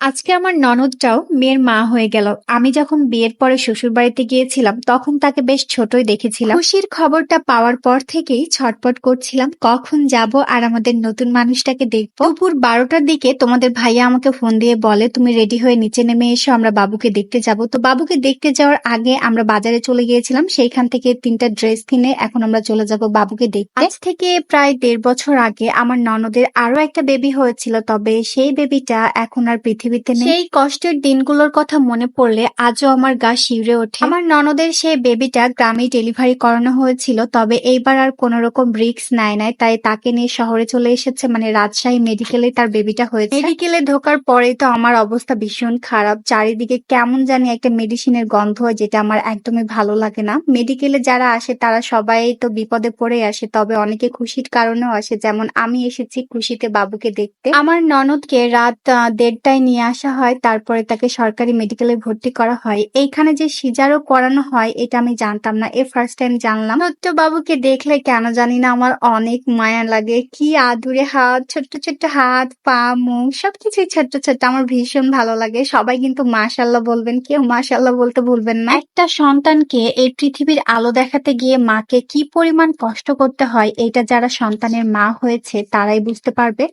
আজকে আমার ননদটাও মেয়ের মা হয়ে গেল। আমি যখন বিয়ের পরে শ্বশুরবাড়িতে গিয়েছিলাম তখন তাকে বেশ ছোটই দেখেছিলাম। খুশির খবরটা পাওয়ার পর থেকেই ছটপট করছিলাম কখন যাব আর আমাদের নতুন মানুষটাকে দেখবো। দুপুর 12টার দিকে তোমাদের ভাইয়া আমাকে ফোন দিয়ে বলে, তুমি রেডি হয়ে নিচে নেমে এসো, আমরা বাবুকে দেখতে যাব। তো বাবুকে দেখতে যাওয়ার আগে আমরা বাজারে চলে গিয়েছিলাম, সেইখান থেকে 3টা ড্রেস কিনে এখন আমরা চলে যাব বাবুকে দেখতে। আজ থেকে প্রায় 1.5 বছর আগে আমার ননদের আরো একটা বেবি হয়েছিল, তবে সেই বেবিটা এখন আর পৃথিবীতে নেই। সেই কষ্টের দিনগুলোর কথা মনে পড়লে আজও আমার গা শিউরে ওঠে। আমার ননদের সেই বেবিটা গ্রামেই ডেলিভারি করানো হয়েছিল, তবে এইবার আর কোন রকম রিস্ক নেয় নাই, তাই তাকে নিয়ে শহরে চলে এসেছে, মানে রাজশাহী মেডিকেলে তার বেবিটা হয়েছে। মেডিকেলে ঢোকার পরেই তো আমার অবস্থা ভীষণ খারাপ, চারিদিকে কেমন জানি একটা মেডিসিনের গন্ধ হয়, যেটা আমার একদমই ভালো লাগে না। মেডিকেলে যারা আসে তারা সবাই তো বিপদে পড়ে আসে, তবে অনেকে খুশির কারণেও আসে, যেমন আমি এসেছি খুশিতে বাবুকে দেখতে। আমার ননদকে রাত 1:30টায় নিয়ে আসা হয়, তারপরে তাকে সরকারি মেডিকেলে ভর্তি করা হয়। এইখানে যে সিজারও করানো হয় এটা আমি জানতাম না, ফার্স্ট টাইম জানলাম। ছোট্ট বাবুকে দেখলে কেন জানি না আমার অনেক মায়া লাগে। কি আদুরে হাত, ছোট্ট ছোট্ট হাত, পা, মুখ সবকিছুই ছোট্ট ছোট্ট, আমার ভীষণ ভালো লাগে। সবাই কিন্তু মাশাআল্লাহ বলবেন, কেউ মাশাআল্লাহ বলতে ভুলবেন না। একটা সন্তানকে এই পৃথিবীর আলো দেখাতে গিয়ে মাকে কি পরিমাণ কষ্ট করতে হয়, এটা যারা সন্তানের মা হয়েছে তারাই বুঝতে পারবে।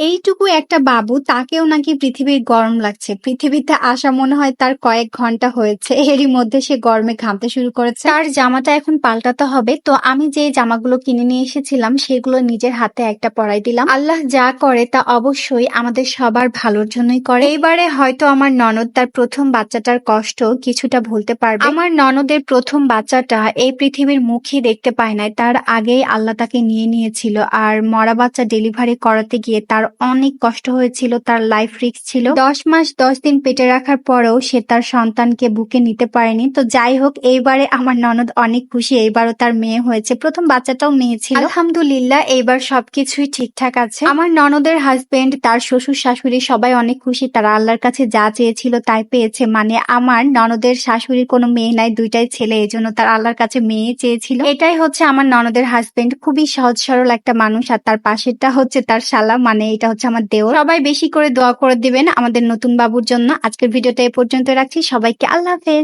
এইটুকু একটা বাবু, তাকেও নাকি পৃথিবীর গরম লাগছে। পৃথিবীতে আসা মনে হয় তার কয়েক ঘন্টা হয়েছে, এরই মধ্যে সে গরমে ঘামতে শুরু করেছে। তার জামাটা এখন পাল্টাতে হবে, তো আমি যে জামাগুলো কিনে নিয়ে এসেছিলাম সেগুলো নিজের হাতে একটা পরাই দিলাম। আল্লাহ যা করে তা অবশ্যই আমাদের সবার ভালোর জন্যই করে। এইবারে হয়তো আমার ননদ তার প্রথম বাচ্চাটার কষ্ট কিছুটা ভুলতে পারবে। আমার ননদের প্রথম বাচ্চাটা এই পৃথিবীর মুখই দেখতে পায় নাই, তার আগেই আল্লাহ তাকে নিয়ে নিয়েছিল। আর মরা বাচ্চা ডেলিভারি করাতে গিয়ে তার অনেক কষ্ট হয়েছিল, তার লাইফ রিস্ক ছিল। 10 মাস 10 দিন পেটে রাখার পরেও সে তার সন্তানকে বুকে নিতে পারেনি। তো যাই হোক, এইবারে আমার ননদ অনেক খুশি, এইবারও তার মেয়ে হয়েছে। প্রথম বাচ্চাটাও মেয়ে ছিল, আলহামদুলিল্লাহ এইবার সবকিছুই ঠিকঠাক আছে। আমার ননদের হাজবেন্ড, তার শ্বশুর শাশুড়ি সবাই অনেক খুশি, তারা আল্লাহর কাছে যা চেয়েছিল তাই পেয়েছে। মানে আমার ননদের শাশুড়ির কোনো মেয়ে নাই, দুইটাই ছেলে, এজন্য তার আল্লাহর কাছে মেয়ে চেয়েছিল। এটাই হচ্ছে আমার ননদের হাজবেন্ড, খুবই সহজ সরল একটা মানুষ। আর তার পাশেরটা হচ্ছে তার শালা, মানে এটা হচ্ছে আমার দেওর। সবাই বেশি করে দোয়া করে দিবেন আমাদের নতুন বাবুর জন্য। আজকের ভিডিওটা এ পর্যন্ত রাখছি, সবাইকে আল্লাহ হাফেজ।